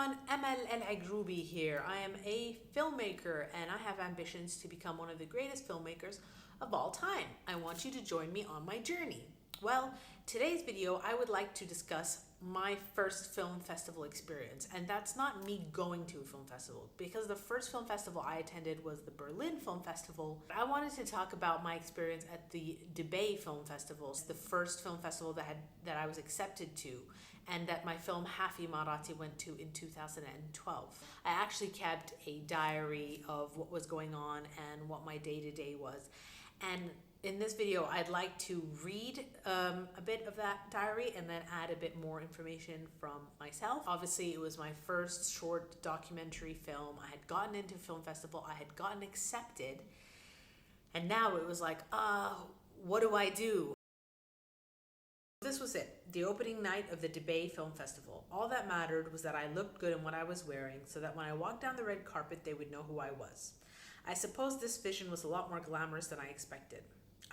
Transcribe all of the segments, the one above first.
everyone, Amal Al-Agroobi here. I am a filmmaker and I have ambitions to become one of the greatest filmmakers of all time. I want you to join me on my journey. Well, today's video I would like to discuss my first film festival experience, and that's not me going to a film festival, because the first film festival I attended was the Berlin Film Festival. I wanted to talk about my experience at the Dubai Film Festival, the first film festival that I was accepted to, and that my film Half Emirati went to in 2012. I actually kept a diary of what was going on and what my day-to-day was. And in this video, I'd like to read a bit of that diary and then add a bit more information from myself. Obviously, it was my first short documentary film. I had gotten into film festival, I had gotten accepted, and now it was like, what do I do? This was it, the opening night of the Dubai Film Festival. All that mattered was that I looked good in what I was wearing, so that when I walked down the red carpet, they would know who I was. I suppose this vision was a lot more glamorous than I expected.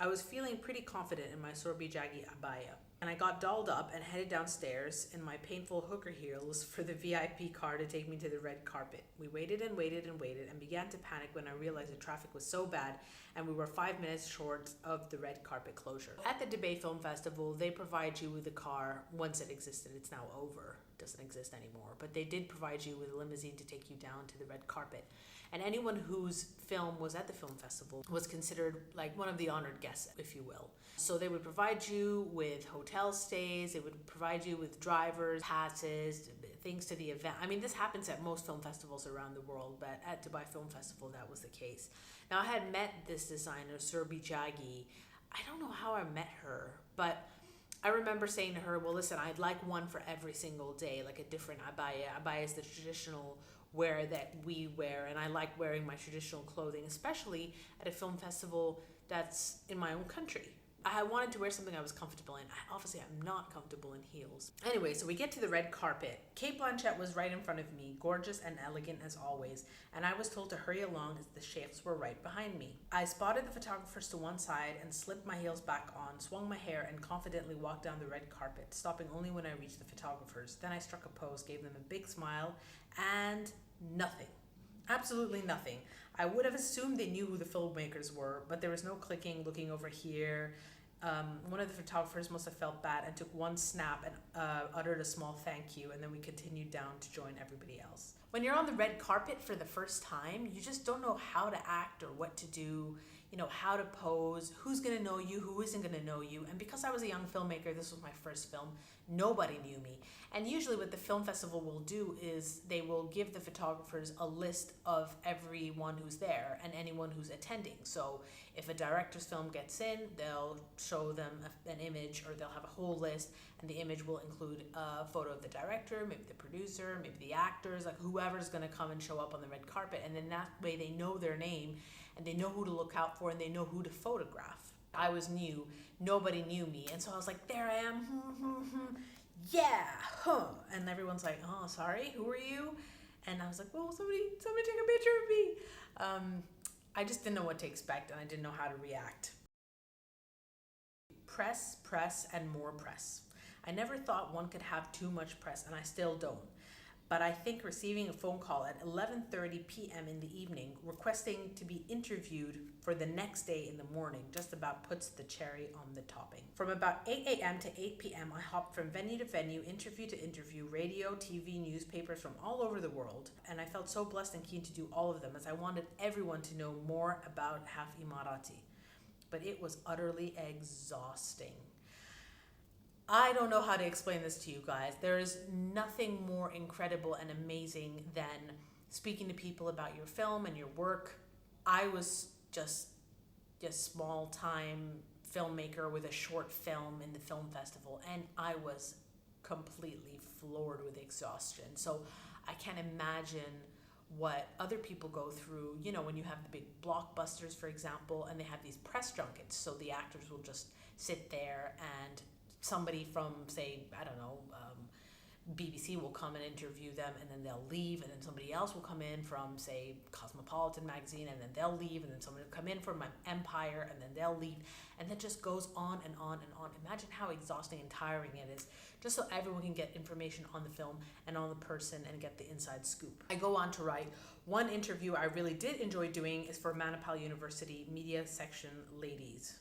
I was feeling pretty confident in my sorbijagi abaya, and I got dolled up and headed downstairs in my painful hooker heels for the VIP car to take me to the red carpet. We waited and waited and waited and began to panic when I realized the traffic was so bad and we were 5 minutes short of the red carpet closure. At the Dubai Film Festival, they provide you with a car once it existed. It's now over. It doesn't exist anymore. But they did provide you with a limousine to take you down to the red carpet. And anyone whose film was at the film festival was considered like one of the honored guests, if you will. So they would provide you with hotel stays, they would provide you with drivers, passes, things to the event. I mean, this happens at most film festivals around the world, but at Dubai Film Festival, that was the case. Now, I had met this designer, Surbi Jaggi. I don't know how I met her, but I remember saying to her, well, listen, I'd like one for every single day, like a different abaya. Abaya is the traditional wear that we wear, and I like wearing my traditional clothing, especially at a film festival that's in my own country. I wanted to wear something I was comfortable in. Obviously, I'm not comfortable in heels. Anyway, so we get to the red carpet. Kate Blanchett was right in front of me, gorgeous and elegant as always, and I was told to hurry along as the sheikhs were right behind me. I spotted the photographers to one side and slipped my heels back on, swung my hair, and confidently walked down the red carpet, stopping only when I reached the photographers. Then I struck a pose, gave them a big smile, and nothing. Absolutely nothing. I would have assumed they knew who the filmmakers were, but there was no clicking, looking over here. One of the photographers must have felt bad and took one snap and uttered a small thank you, and then we continued down to join everybody else. When you're on the red carpet for the first time, you just don't know how to act or what to do, how to pose, who's gonna know you, who isn't gonna know you. And because I was a young filmmaker, this was my first film, nobody knew me. And usually what the film festival will do is they will give the photographers a list of everyone who's there and anyone who's attending. So if a director's film gets in, they'll show them an image, or they'll have a whole list, and the image will include a photo of the director, maybe the producer, maybe the actors, like whoever's gonna come and show up on the red carpet. And then that way they know their name and they know who to look out for and they know who to photograph. I was new, nobody knew me, and so I was like, there I am, yeah, and everyone's like, oh, sorry, who are you? And I was like, well, somebody take a picture of me. I just didn't know what to expect, and I didn't know how to react. Press, and more press. I never thought one could have too much press, and I still don't. But I think receiving a phone call at 11:30 p.m. in the evening requesting to be interviewed for the next day in the morning just about puts the cherry on the topping. From about 8 a.m. to 8 p.m. I hopped from venue to venue, interview to interview, radio, TV, newspapers from all over the world, and I felt so blessed and keen to do all of them, as I wanted everyone to know more about Half Emirati. But it was utterly exhausting. I don't know how to explain this to you guys. There is nothing more incredible and amazing than speaking to people about your film and your work. I was just a small-time filmmaker with a short film in the film festival, and I was completely floored with exhaustion. So I can't imagine what other people go through, when you have the big blockbusters, for example, and they have these press junkets. So the actors will just sit there and somebody from, say, I don't know, BBC will come and interview them, and then they'll leave, and then somebody else will come in from, say, Cosmopolitan magazine, and then they'll leave, and then somebody will come in from Empire, and then they'll leave, and that just goes on and on and on. Imagine how exhausting and tiring it is, just so everyone can get information on the film and on the person and get the inside scoop. I go on to write, one interview I really did enjoy doing is for Manipal University Media Section ladies.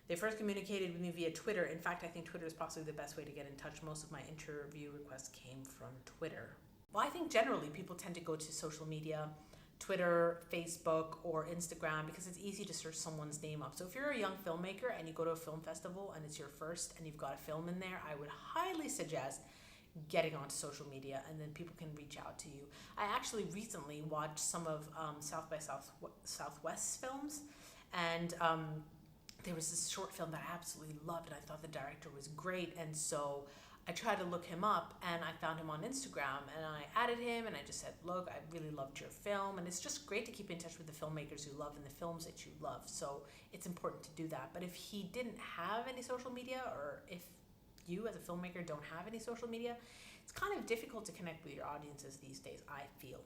They first communicated with me via Twitter. In fact, I think Twitter is possibly the best way to get in touch. Most of my interview requests came from Twitter. Well, I think generally people tend to go to social media, Twitter, Facebook, or Instagram, because it's easy to search someone's name up. So if you're a young filmmaker and you go to a film festival and it's your first and you've got a film in there, I would highly suggest getting onto social media, and then people can reach out to you. I actually recently watched some of South by Southwest films, and there was this short film that I absolutely loved, and I thought the director was great, and so I tried to look him up, and I found him on Instagram, and I added him, and I just said, look, I really loved your film, and it's just great to keep in touch with the filmmakers you love and the films that you love, so it's important to do that. But if he didn't have any social media, or if you as a filmmaker don't have any social media, it's kind of difficult to connect with your audiences these days, I feel.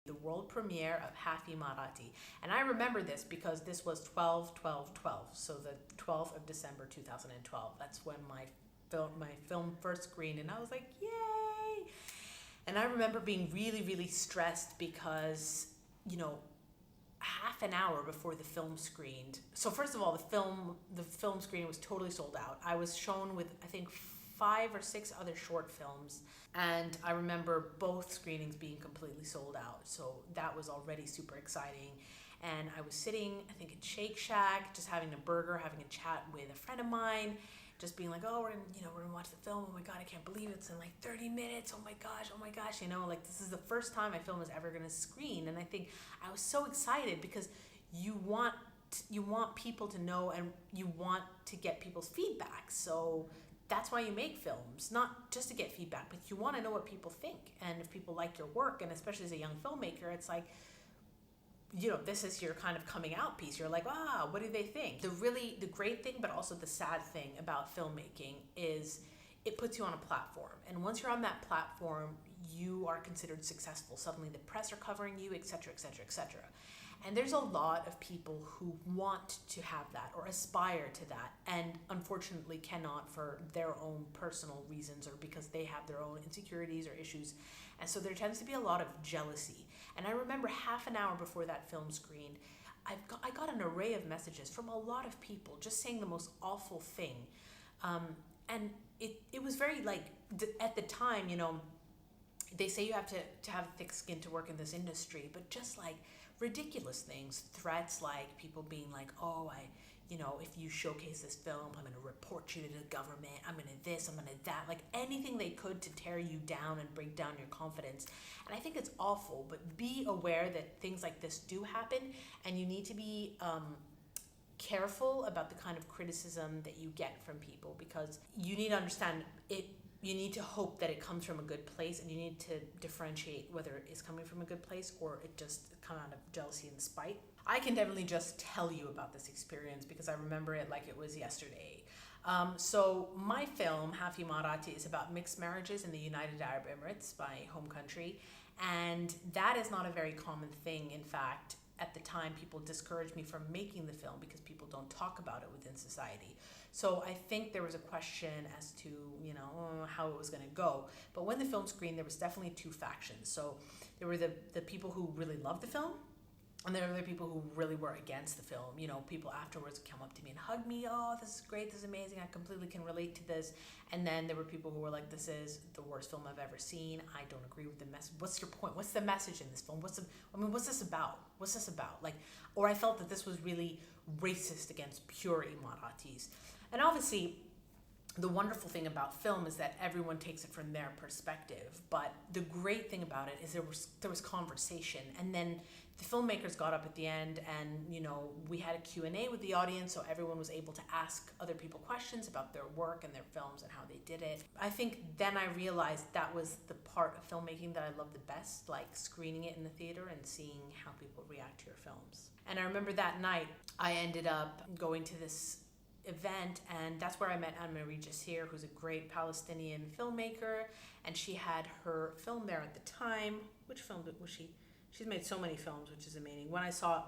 The world premiere of Half Emirati. And I remember this because this was 12/12/12, so the 12th of December 2012. That's when my film first screened, and I was like, yay! And I remember being really, really stressed because, you know, half an hour before the film screened. So first of all, the film screening was totally sold out. I was shown with, I think, 5 or 6 other short films, and I remember both screenings being completely sold out, so that was already super exciting. And I was sitting, I think, at Shake Shack, just having a burger, having a chat with a friend of mine, just being like, oh, we're gonna watch the film, oh my god, I can't believe it's in like 30 minutes, oh my gosh, you know, like this is the first time my film is ever gonna screen. And I think I was so excited because you want people to know, and you want to get people's feedback. So that's why you make films, not just to get feedback, but you want to know what people think, and if people like your work. And especially as a young filmmaker, it's like, you know, this is your kind of coming out piece. You're like, what do they think? The great thing, but also the sad thing about filmmaking is it puts you on a platform. And once you're on that platform, you are considered successful. Suddenly the press are covering you, etc., etc., etc. And there's a lot of people who want to have that or aspire to that, and unfortunately cannot for their own personal reasons, or because they have their own insecurities or issues. And so there tends to be a lot of jealousy. And I remember half an hour before that film screened, I got an array of messages from a lot of people just saying the most awful thing. And it was very, like, at the time, you know, they say you have to have thick skin to work in this industry, but just like ridiculous things, threats, like people being like, oh, if you showcase this film, I'm going to report you to the government, I'm going to this, I'm going to that, like anything they could to tear you down and break down your confidence. And I think it's awful, but be aware that things like this do happen, and you need to be careful about the kind of criticism that you get from people, because you need to understand it. You need to hope that it comes from a good place, and you need to differentiate whether it is coming from a good place or it just comes out of jealousy and spite. I can definitely just tell you about this experience because I remember it like it was yesterday. So my film, Half Emirati, is about mixed marriages in the United Arab Emirates, my home country, and that is not a very common thing. In fact, at the time, people discouraged me from making the film because people don't talk about it within society. So I think there was a question as to, how it was going to go. But when the film screened, there was definitely 2 factions. So there were the people who really loved the film, and there were the people who really were against the film. People afterwards come up to me and hug me. Oh, this is great. This is amazing. I completely can relate to this. And then there were people who were like, this is the worst film I've ever seen. I don't agree with the message. What's your point? What's the message in this film? What's this about? What's this about? Or I felt that this was really racist against pure Emiratis. And obviously, the wonderful thing about film is that everyone takes it from their perspective. But the great thing about it is there was conversation. And then the filmmakers got up at the end, and we had a Q&A with the audience, so everyone was able to ask other people questions about their work and their films and how they did it. I think then I realized that was the part of filmmaking that I love the best, like screening it in the theater and seeing how people react to your films. And I remember that night I ended up going to this event, and that's where I met Amal Regis here, who's a great Palestinian filmmaker, and she had her film there at the time. Which film was she? She's made so many films, which is amazing. When I saw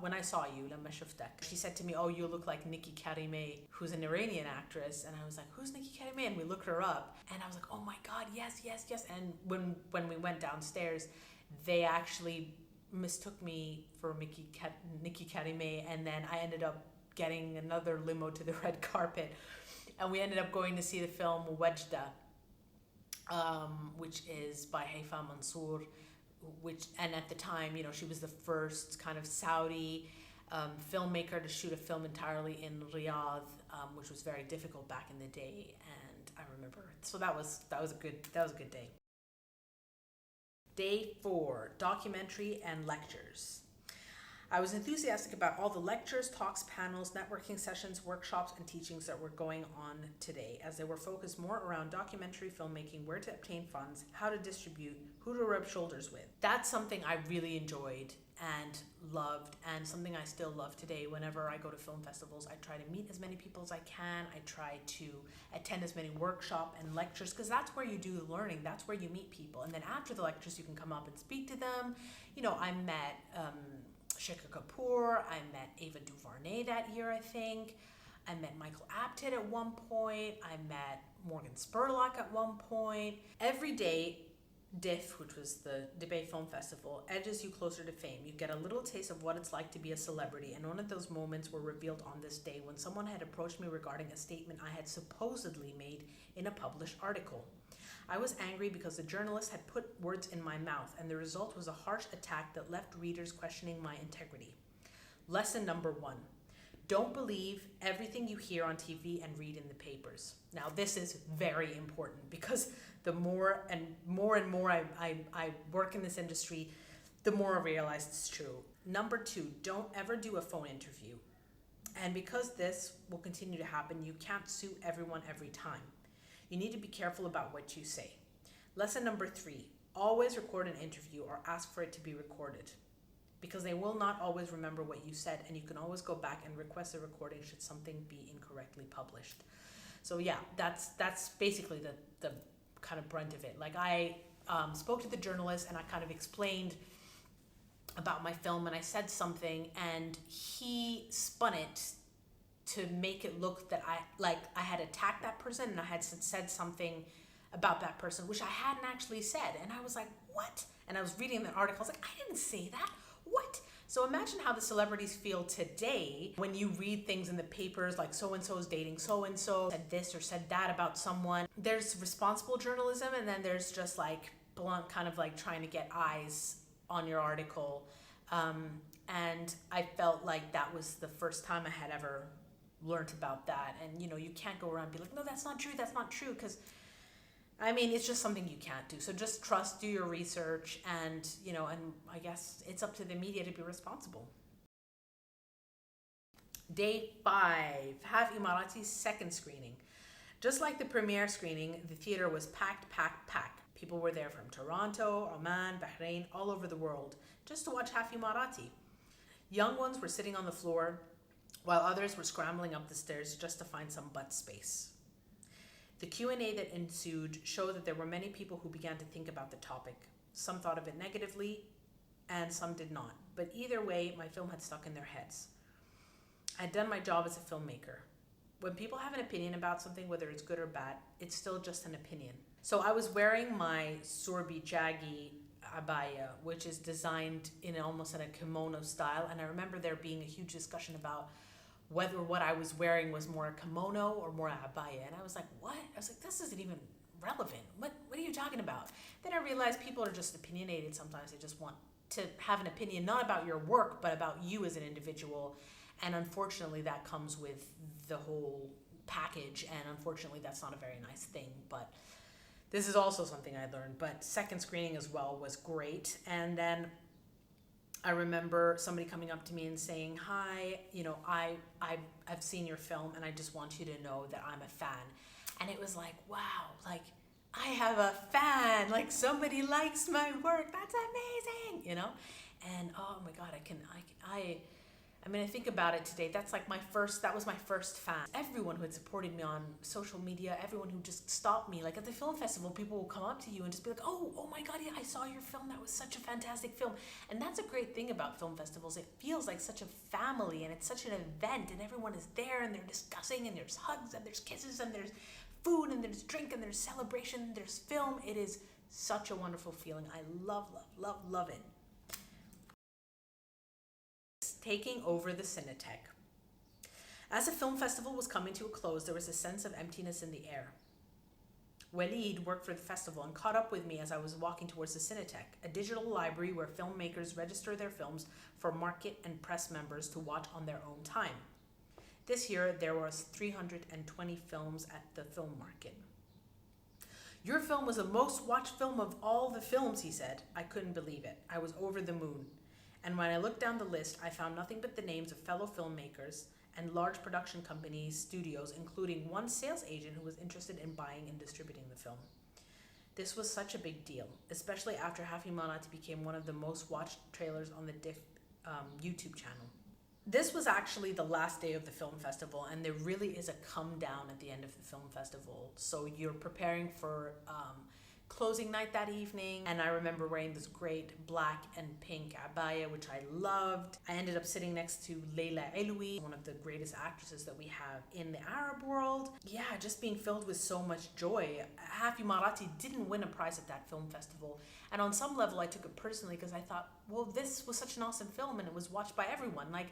you, لما شفتك, she said to me, "Oh, you look like Nikki Karimeh, who's an Iranian actress." And I was like, "Who's Nikki Karimeh?" And we looked her up, and I was like, "Oh my God, yes." And when we went downstairs, they actually mistook me for Nikki Karimeh, and then I ended up getting another limo to the red carpet, and we ended up going to see the film Wajda, which is by Haifa Mansour, and at the time, she was the first kind of Saudi filmmaker to shoot a film entirely in Riyadh, which was very difficult back in the day, and I remember it. So that was a good day. Day 4, documentary and lectures. I was enthusiastic about all the lectures, talks, panels, networking sessions, workshops, and teachings that were going on today, as they were focused more around documentary filmmaking, where to obtain funds, how to distribute, who to rub shoulders with. That's something I really enjoyed and loved, and something I still love today. Whenever I go to film festivals, I try to meet as many people as I can. I try to attend as many workshops and lectures, because that's where you do the learning. That's where you meet people. And then after the lectures, you can come up and speak to them. I met Shekhar Kapoor, I met Ava DuVernay that year, I think. I met Michael Apted at one point. I met Morgan Spurlock at one point. Every day, DIF, which was the Dubai Film Festival, edges you closer to fame. You get a little taste of what it's like to be a celebrity, and one of those moments were revealed on this day when someone had approached me regarding a statement I had supposedly made in a published article. I was angry because the journalist had put words in my mouth, and the result was a harsh attack that left readers questioning my integrity. Lesson number 1. Don't believe everything you hear on TV and read in the papers. Now, this is very important, because the more and more I work in this industry, the more I realize it's true. Number 2, don't ever do a phone interview. And because this will continue to happen, you can't sue everyone every time. You need to be careful about what you say. Lesson number 3, always record an interview or ask for it to be recorded, because they will not always remember what you said, and you can always go back and request a recording should something be incorrectly published. So yeah, that's basically the kind of brunt of it. Like, I spoke to the journalist, and I kind of explained about my film, and I said something, and he spun it to make it look that I had attacked that person, and I had said something about that person, which I hadn't actually said. And I was like, what? And I was reading the article, I was like, I didn't say that. What? So imagine how the celebrities feel today when you read things in the papers like so-and-so's dating so-and-so, said this or said that about someone. There's responsible journalism, and then there's just like blunt, kind of like trying to get eyes on your article. And I felt like that was the first time I had ever learned about that. And you can't go around and be like, no, that's not true, because it's just something you can't do. So just trust, do your research, and and I guess it's up to the media to be responsible. Day 5, Half Emirati's second screening. Just like the premiere screening, the theater was packed. People were there from Toronto, Oman, Bahrain, all over the world, just to watch Half Emirati. Young ones were sitting on the floor, while others were scrambling up the stairs just to find some butt space. The Q&A that ensued showed that there were many people who began to think about the topic. Some thought of it negatively, and some did not. But either way, my film had stuck in their heads. I had done my job as a filmmaker. When people have an opinion about something, whether it's good or bad, it's still just an opinion. So I was wearing my Surbi Jaggi abaya, which is designed in almost in a kimono style, and I remember there being a huge discussion about whether what I was wearing was more a kimono or more a abaya. And I was like, what? I was like, this isn't even relevant. What are you talking about? Then I realized people are just opinionated sometimes. They just want to have an opinion, not about your work, but about you as an individual. And unfortunately, that comes with the whole package. And unfortunately, that's not a very nice thing. But this is also something I learned. But second screening as well was great. And then I remember somebody coming up to me and saying, hi, I've seen your film, and I just want you to know that I'm a fan. And it was like, wow, like I have a fan, like somebody likes my work. That's amazing, And oh my God, I mean, I think about it today, that was my first fan. Everyone who had supported me on social media, everyone who just stopped me, like at the film festival, people will come up to you and just be like, oh my God, yeah, I saw your film, that was such a fantastic film. And that's a great thing about film festivals. It feels like such a family, and it's such an event, and everyone is there, and they're discussing, and there's hugs, and there's kisses, and there's food, and there's drink, and there's celebration, there's film. It is such a wonderful feeling. I love, love, love, love it. Taking over the Cinetech. As the film festival was coming to a close, there was a sense of emptiness in the air. Waleed worked for the festival and caught up with me as I was walking towards the Cinetech, a digital library where filmmakers register their films for market and press members to watch on their own time. This year, there was 320 films at the film market. Your film was the most watched film of all the films, he said. I couldn't believe it. I was over the moon. And when I looked down the list, I found nothing but the names of fellow filmmakers and large production companies, studios, including one sales agent who was interested in buying and distributing the film. This was such a big deal, especially after Half Emirati became one of the most watched trailers on the YouTube channel. This was actually the last day of the film festival, and there really is a come down at the end of the film festival. So you're preparing for closing night that evening, and I remember wearing this great black and pink abaya, which I loved. I ended up sitting next to Leila Eloui, one of the greatest actresses that we have in the Arab world. Yeah, just being filled with so much joy. Half Emirati didn't win a prize at that film festival, and on some level I took it personally because I thought, well, this was such an awesome film and it was watched by everyone. Like,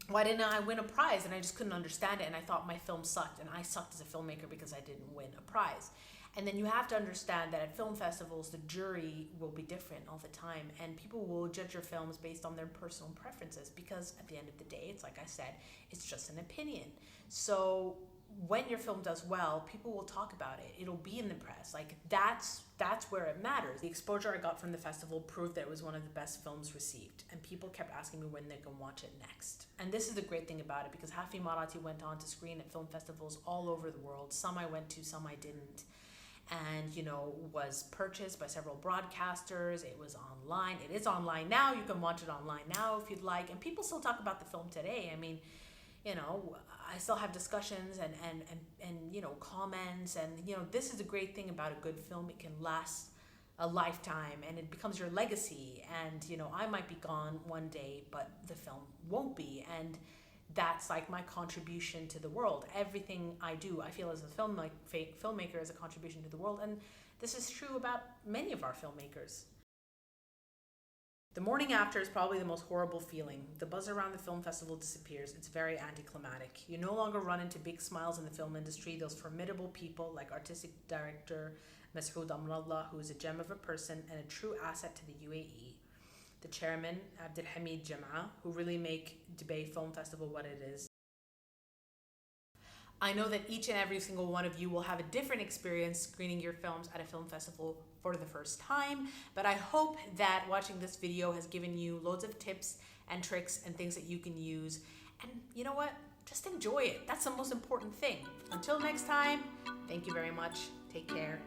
why didn't I win a prize? And I just couldn't understand it, and I thought my film sucked, and I sucked as a filmmaker because I didn't win a prize. And then you have to understand that at film festivals, the jury will be different all the time, and people will judge your films based on their personal preferences, because at the end of the day, it's like I said, it's just an opinion. So when your film does well, people will talk about it. It'll be in the press. Like, that's where it matters. The exposure I got from the festival proved that it was one of the best films received, and people kept asking me when they can watch it next. And this is the great thing about it, because Half Emirati went on to screen at film festivals all over the world. Some I went to, some I didn't. And, was purchased by several broadcasters. It was online. It is online now. You can watch it online now if you'd like. And people still talk about the film today. I mean, I still have discussions and comments. And, this is the great thing about a good film. It can last a lifetime, and it becomes your legacy. And, I might be gone one day, but the film won't be. And that's like my contribution to the world. Everything I do, I feel as a filmmaker is a contribution to the world, and this is true about many of our filmmakers. The morning after is probably the most horrible feeling. The buzz around the film festival disappears. It's very anticlimactic. You no longer run into big smiles in the film industry, those formidable people like artistic director Masoud Amrallah, who is a gem of a person and a true asset to the UAE. The chairman, Abdelhamid Jam'a, who really make Dubai Film Festival what it is. I know that each and every single one of you will have a different experience screening your films at a film festival for the first time, but I hope that watching this video has given you loads of tips and tricks and things that you can use. And you know what? Just enjoy it. That's the most important thing. Until next time, thank you very much. Take care.